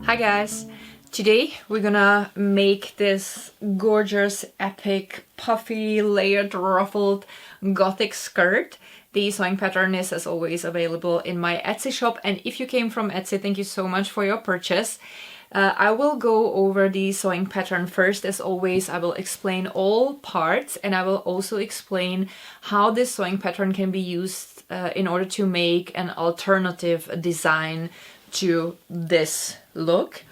Hi guys! Today we're gonna make this gorgeous, epic, puffy, layered, ruffled Gothic skirt. The sewing pattern is, as always, available in my Etsy shop, and if you came from Etsy, thank you so much for your purchase. I will go over the sewing pattern first. As always, I will explain all parts, and I will also explain how this sewing pattern can be used in order to make an alternative design to this look.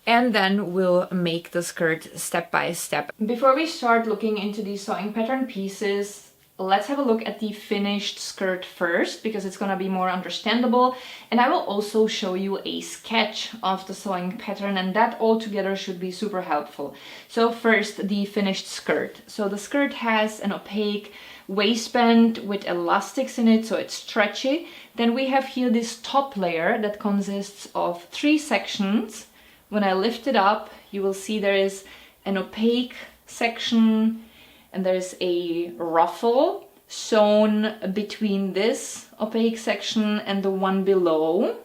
And then we'll make the skirt step by step. Before we start looking into the sewing pattern pieces, let's have a look at the finished skirt first, because it's gonna be more understandable. And I will also show you a sketch of the sewing pattern, and that all together should be super helpful. So first, the finished skirt. So the skirt has an opaque waistband with elastics in it, so it's stretchy. Then we have here this top layer that consists of 3 sections. When I lift it up, you will see there is an opaque section and there's a ruffle sewn between this opaque section and the one below.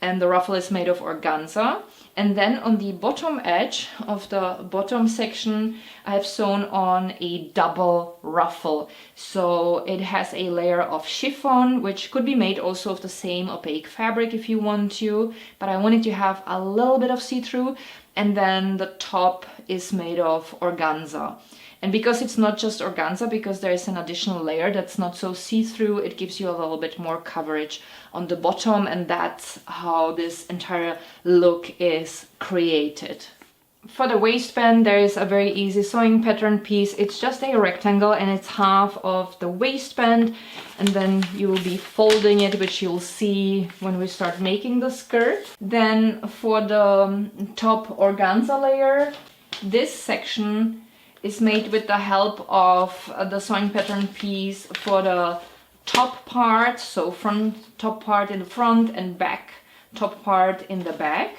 And the ruffle is made of organza. And then on the bottom edge of the bottom section, I have sewn on a double ruffle. So it has a layer of chiffon, which could be made also of the same opaque fabric if you want to, but I wanted to have a little bit of see-through. And then the top is made of organza. And because it's not just organza, because there is an additional layer that's not so see-through, it gives you a little bit more coverage on the bottom, and that's how this entire look is created. For the waistband, there is a very easy sewing pattern piece. It's just a rectangle and it's half of the waistband, and then you will be folding it, which you'll see when we start making the skirt. Then for the top organza layer, this section is made with the help of the sewing pattern piece for the top part, so front top part in the front and back top part in the back.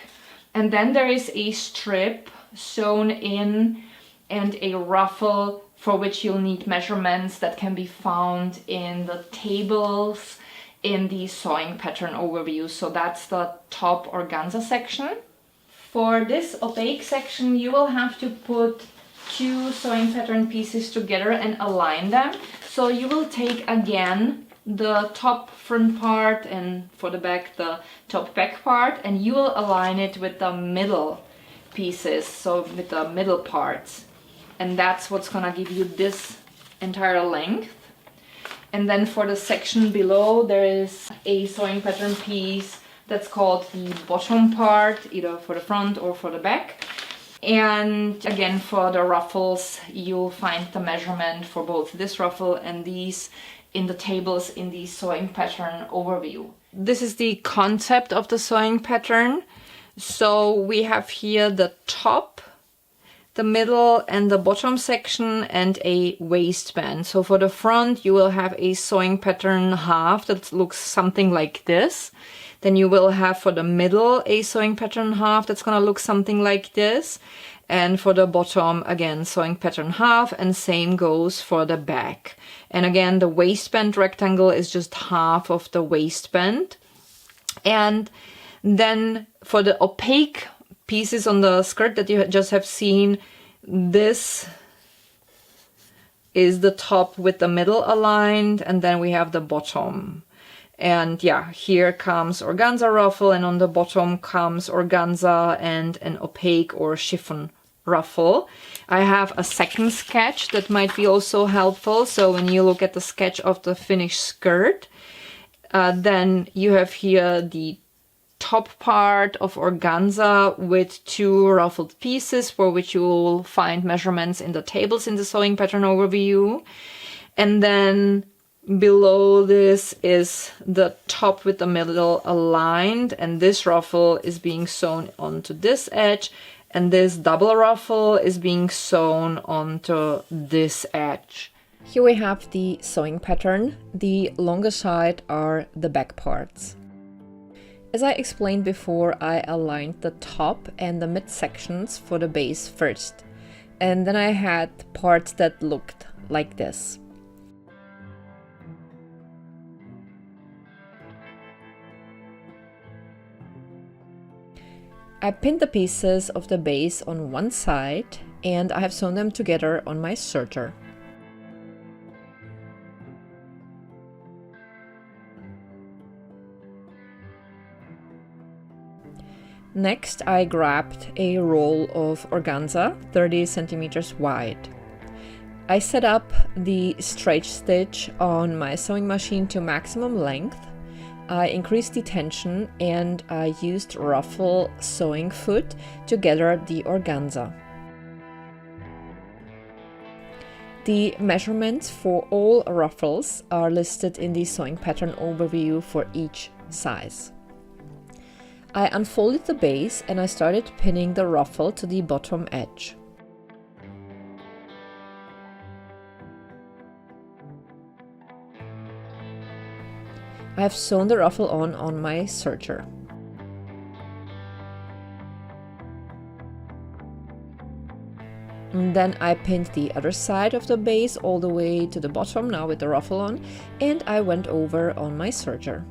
And then there is a strip sewn in and a ruffle for which you'll need measurements that can be found in the tables in the sewing pattern overview. So that's the top organza section. For this opaque section, you will have to put 2 sewing pattern pieces together and align them. So you will take again the top front part, and for the back the top back part, and you will align it with the middle pieces, so with the middle parts, and that's what's gonna give you this entire length. And then for the section below, there is a sewing pattern piece that's called the bottom part, either for the front or for the back. And again, for the ruffles, you'll find the measurement for both this ruffle and these in the tables in the sewing pattern overview. This is the concept of the sewing pattern. So we have here the top, the middle and the bottom section, and a waistband. So for the front, you will have a sewing pattern half that looks something like this. Then you will have for the middle a sewing pattern half that's gonna look something like this. And for the bottom, again, sewing pattern half, and same goes for the back. And again, the waistband rectangle is just half of the waistband. And then for the opaque pieces on the skirt that you just have seen, this is the top with the middle aligned, and then we have the bottom. And yeah, here comes organza ruffle, and on the bottom comes organza and an opaque or chiffon ruffle. I have a second sketch that might be also helpful. So when you look at the sketch of the finished skirt, then you have here the top part of organza with 2 ruffled pieces for which you will find measurements in the tables in the sewing pattern overview. And then below this is the top with the middle aligned, and this ruffle is being sewn onto this edge, and this double ruffle is being sewn onto this edge. Here we have the sewing pattern. The longer side are the back parts. As I explained before, I aligned the top and the mid sections for the base first, and then I had parts that looked like this. I pinned the pieces of the base on one side and I have sewn them together on my serger. Next, I grabbed a roll of organza 30 centimeters wide. I set up the straight stitch on my sewing machine to maximum length. I increased the tension and I used ruffle sewing foot to gather the organza. The measurements for all ruffles are listed in the sewing pattern overview for each size. I unfolded the base and I started pinning the ruffle to the bottom edge. I have sewn the ruffle on my serger. And then I pinned the other side of the base all the way to the bottom, now with the ruffle on, and I went over on my serger.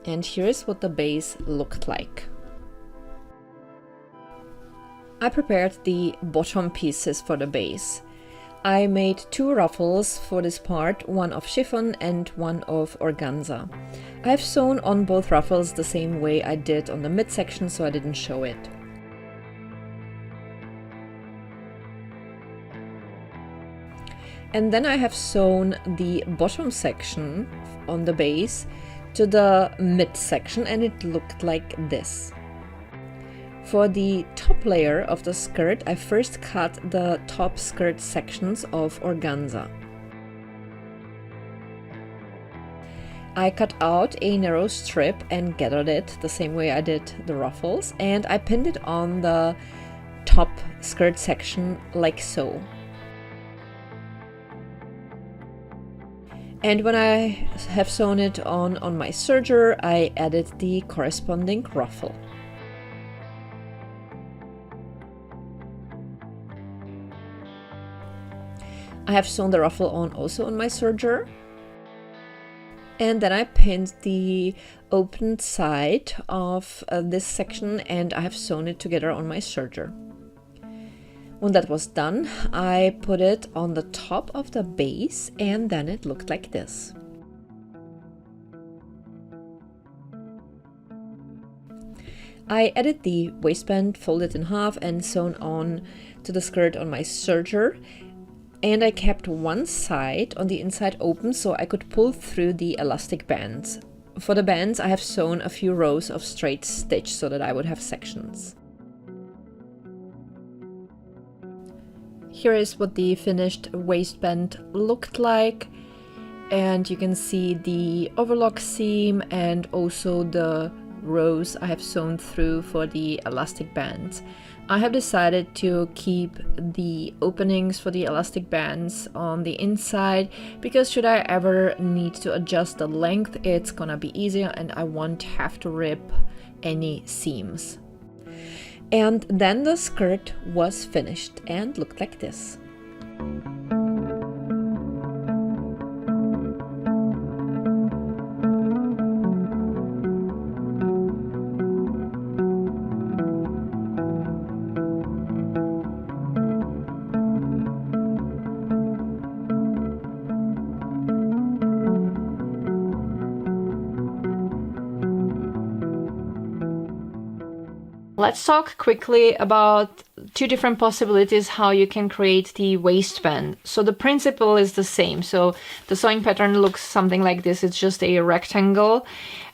And here's what the base looked like. I prepared the bottom pieces for the base. I made two ruffles for this part, one of chiffon and one of organza. I have sewn on both ruffles the same way I did on the midsection, so I didn't show it. And then I have sewn the bottom section on the base to the midsection and it looked like this. For the top layer of the skirt, I first cut the top skirt sections of organza. I cut out a narrow strip and gathered it the same way I did the ruffles, and I pinned it on the top skirt section like so. And when I have sewn it on my serger, I added the corresponding ruffle. I have sewn the ruffle on also on my serger. And then I pinned the opened side of this section and I have sewn it together on my serger. When that was done, I put it on the top of the base and then it looked like this. I added the waistband folded in half and sewn on to the skirt on my serger, and I kept one side on the inside open so I could pull through the elastic bands. For the bands, I have sewn a few rows of straight stitch so that I would have sections. Here is what the finished waistband looked like, and you can see the overlock seam and also the rows I have sewn through for the elastic bands. I have decided to keep the openings for the elastic bands on the inside because should I ever need to adjust the length, it's gonna be easier and I won't have to rip any seams. And then the skirt was finished and looked like this. Let's talk quickly about two different possibilities how you can create the waistband. So the principle is the same. So the sewing pattern looks something like this. It's just a rectangle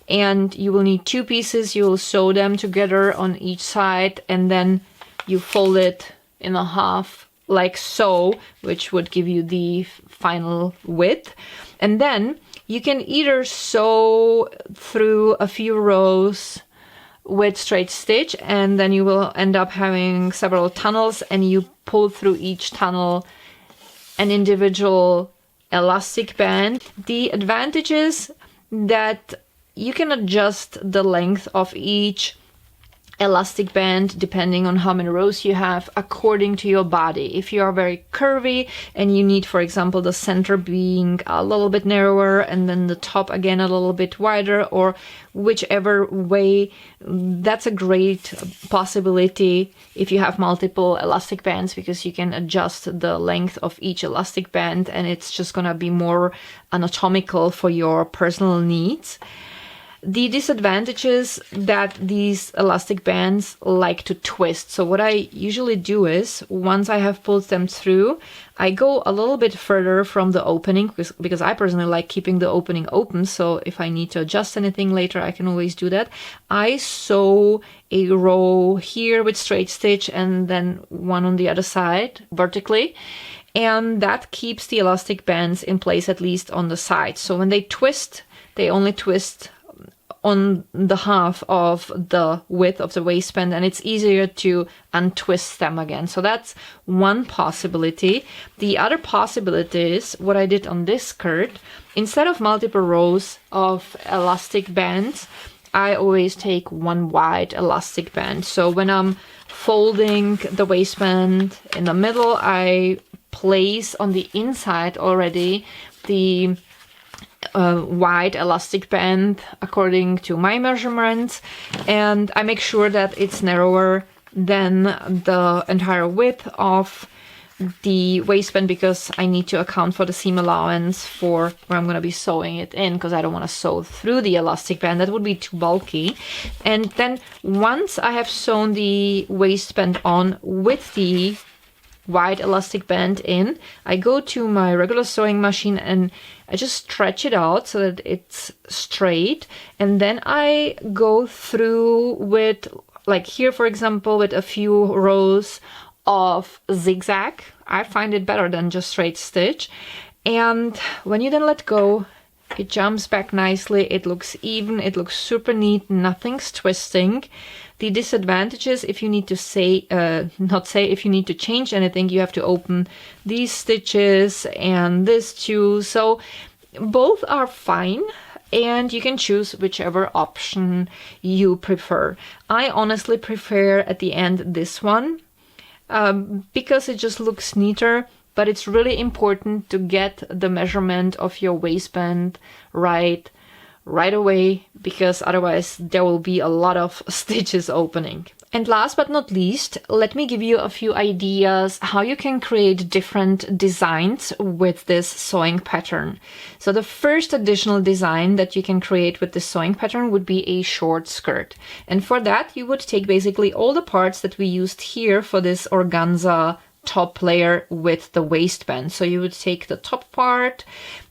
and you will need two pieces. You will sew them together on each side and then you fold it in a half like so, which would give you the final width. And then you can either sew through a few rows with straight stitch and then you will end up having several tunnels and you pull through each tunnel an individual elastic band. The advantage is that you can adjust the length of each elastic band depending on how many rows you have according to your body. If you are very curvy and you need, for example, the center being a little bit narrower and then the top again a little bit wider, or whichever way, that's a great possibility if you have multiple elastic bands, because you can adjust the length of each elastic band and it's just gonna be more anatomical for your personal needs. The disadvantages that these elastic bands like to twist. So what I usually do is, once I have pulled them through, I go a little bit further from the opening because I personally like keeping the opening open. So if I need to adjust anything later, I can always do that. I sew a row here with straight stitch and then one on the other side vertically. And that keeps the elastic bands in place, at least on the side. So when they twist, they only twist on the half of the width of the waistband, and it's easier to untwist them again. So that's one possibility. The other possibility is what I did on this skirt. Instead of multiple rows of elastic bands, I always take one wide elastic band. So when I'm folding the waistband in the middle, I place on the inside already the wide elastic band according to my measurements, and I make sure that it's narrower than the entire width of the waistband, because I need to account for the seam allowance for where I'm going to be sewing it in, because I don't want to sew through the elastic band. That would be too bulky. And then once I have sewn the waistband on with the wide elastic band in, I go to my regular sewing machine and I just stretch it out so that it's straight, and then I go through with, like here for example, with a few rows of zigzag. I find it better than just straight stitch, and when you then let go, it jumps back nicely, it looks even, it looks super neat, nothing's twisting. The disadvantages, if you need to if you need to change anything, you have to open these stitches and this too. So both are fine, and you can choose whichever option you prefer. I honestly prefer at the end this one because it just looks neater. But it's really important to get the measurement of your waistband right away, because otherwise there will be a lot of stitches opening. And last but not least, let me give you a few ideas how you can create different designs with this sewing pattern. So the first additional design that you can create with this sewing pattern would be a short skirt. And for that, you would take basically all the parts that we used here for this organza top layer with the waistband. So you would take the top part,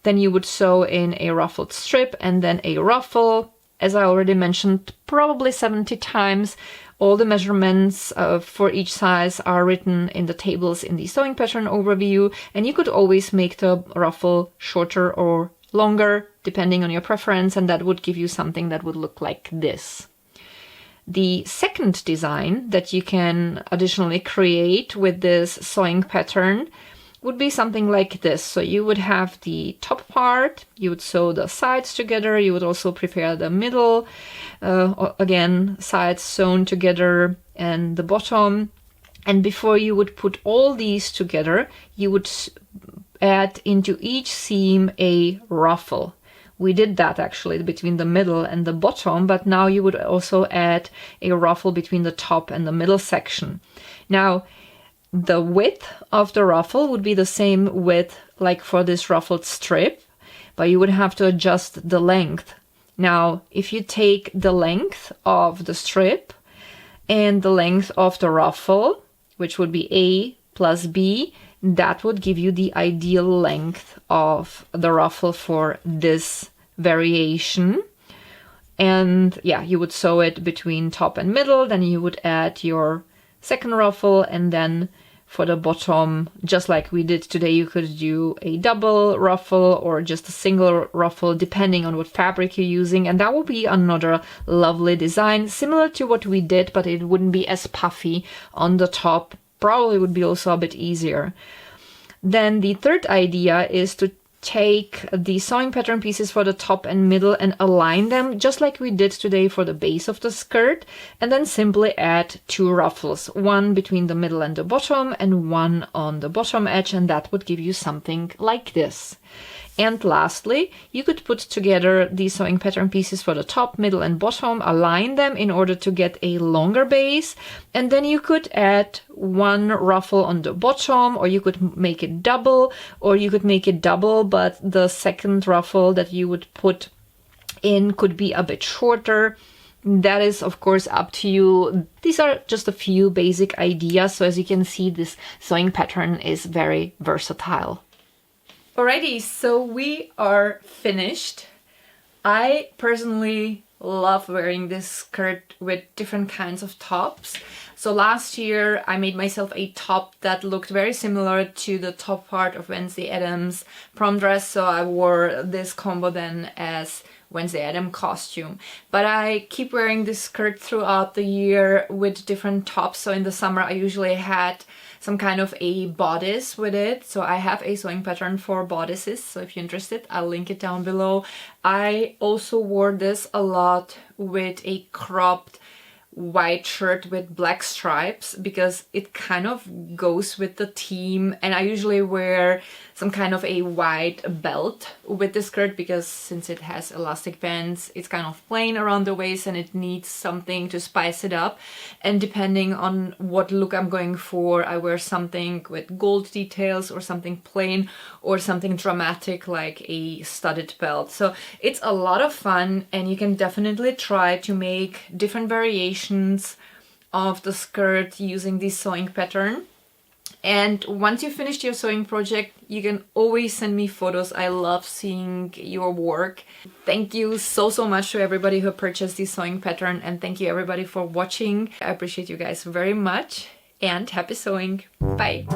then you would sew in a ruffled strip and then a ruffle. As I already mentioned probably 70 times, all the measurements for each size are written in the tables in the sewing pattern overview, and you could always make the ruffle shorter or longer depending on your preference, and that would give you something that would look like this. The second design that you can additionally create with this sewing pattern would be something like this. So you would have the top part, you would sew the sides together, you would also prepare the middle, again, sides sewn together, and the bottom. And before you would put all these together, you would add into each seam a ruffle. We did that actually between the middle and the bottom, but now you would also add a ruffle between the top and the middle section. Now, the width of the ruffle would be the same width like for this ruffled strip, but you would have to adjust the length. Now, if you take the length of the strip and the length of the ruffle, which would be A plus B, that would give you the ideal length of the ruffle for this variation. And yeah, you would sew it between top and middle, then you would add your second ruffle, and then for the bottom, just like we did today, you could do a double ruffle or just a single ruffle depending on what fabric you're using, and that will be another lovely design similar to what we did, but it wouldn't be as puffy on the top. Probably would be also a bit easier. Then the third idea is to take the sewing pattern pieces for the top and middle and align them just like we did today for the base of the skirt, and then simply add 2 ruffles, one between the middle and the bottom and one on the bottom edge, and that would give you something like this. And lastly, you could put together the sewing pattern pieces for the top, middle and bottom, align them in order to get a longer base, and then you could add 1 ruffle on the bottom, or you could make it double, but the second ruffle that you would put in could be a bit shorter. That is, of course, up to you. These are just a few basic ideas, so as you can see, this sewing pattern is very versatile. Alrighty, so we are finished. I personally love wearing this skirt with different kinds of tops. So last year I made myself a top that looked very similar to the top part of Wednesday Addams' prom dress, so I wore this combo then as Wednesday Addams costume. But I keep wearing this skirt throughout the year with different tops. So in the summer I usually had some kind of a bodice with it. So I have a sewing pattern for bodices, so if you're interested, I'll link it down below. I also wore this a lot with a cropped white shirt with black stripes because it kind of goes with the theme, and I usually wear some kind of a white belt with the skirt because since it has elastic bands, it's kind of plain around the waist and it needs something to spice it up. And depending on what look I'm going for, I wear something with gold details or something plain or something dramatic like a studded belt. So it's a lot of fun, and you can definitely try to make different variations of the skirt using this sewing pattern. And once you finished your sewing project, you can always send me photos. I love seeing your work. Thank you so much to everybody who purchased this sewing pattern, and thank you everybody for watching. I appreciate you guys very much, and happy sewing. Bye!